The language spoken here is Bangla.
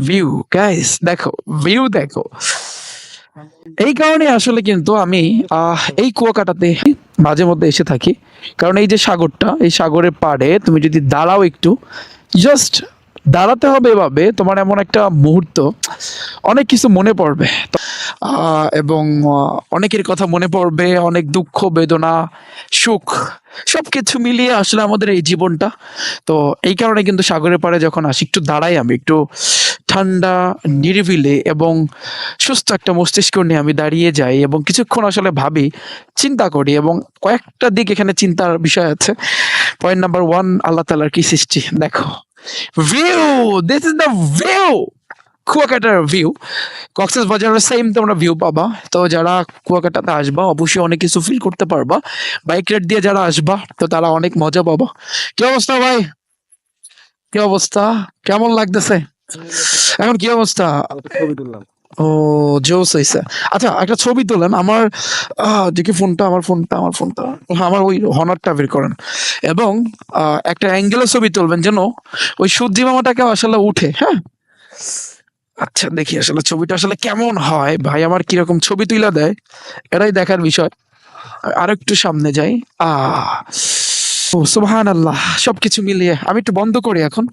ভিউ গাইস, দেখো, ভিউ দেখো। এই কারণে আসলে কিন্তু আমি এই কুয়াকাটাতে মাঝে মধ্যে এসে থাকি। কারণ এই যে সাগরটা, এই সাগরের পাড়ে তুমি যদি দাঁড়াও একটু, জাস্ট দাঁড়াতে হবে এভাবে, তোমার এমন একটা মুহূর্ত, অনেক কিছু মনে পড়বে। এবং অনেকের কথা মনে পড়বে, অনেক দুঃখ, বেদনা, সুখ, সবকিছু মিলিয়ে আসলে আমাদের এই জীবনটা। তো এই কারণে কিন্তু সাগরের পাড়ে যখন আসি, একটু দাঁড়াই, আমি একটু ঠান্ডা, নিরিবিলি এবং সুস্থ একটা মস্তিষ্ক নিয়ে আমি দাঁড়িয়ে যাই এবং কিছুক্ষণ আসলে ভাবি, চিন্তা করি, এবং কয়েকটা দিক এখানে চিন্তার বিষয় আছে। পয়েন্ট নাম্বার ওয়ান, আল্লাহ তালার কি সৃষ্টি দেখো, view, this is the view, কুয়াকাটার ভিউ। কক্সেস বাজারের সেম তোমরা ভিউ পাবা। তো যারা কুয়াকাটাতে আসবা অবশ্যই অনেক কিছু ফিল করতে পারবা। বাইক রাইড দিয়ে যারা আসবা তো তারা অনেক মজা পাবা। কি অবস্থা ভাই? কি অবস্থা? কেমন লাগতেছে এখন? কি অবস্থা? ছবি তুললাম। ও, জোস হইছে। আচ্ছা, একটা ছবি তোলেন আমার। দেখি ফোনটা, আমার ফোনটা আমার ওই হনারটা বের করেন, এবং একটা অ্যাঙ্গেলের ছবি তুলবেন যেন ওই সূর্যি মামাটাকে আসলে উঠে, হ্যাঁ। আচ্ছা, দেখি আসলে ছবিটা আসলে কেমন হয়, ভাই আমার কিরকম ছবি তুইলা দেয়, এটাই দেখার বিষয়। আর একটু সামনে যাই। আহ ও সুবহান আল্লাহ, সবকিছু মিলিয়ে আমি একটু বন্ধ করি এখন।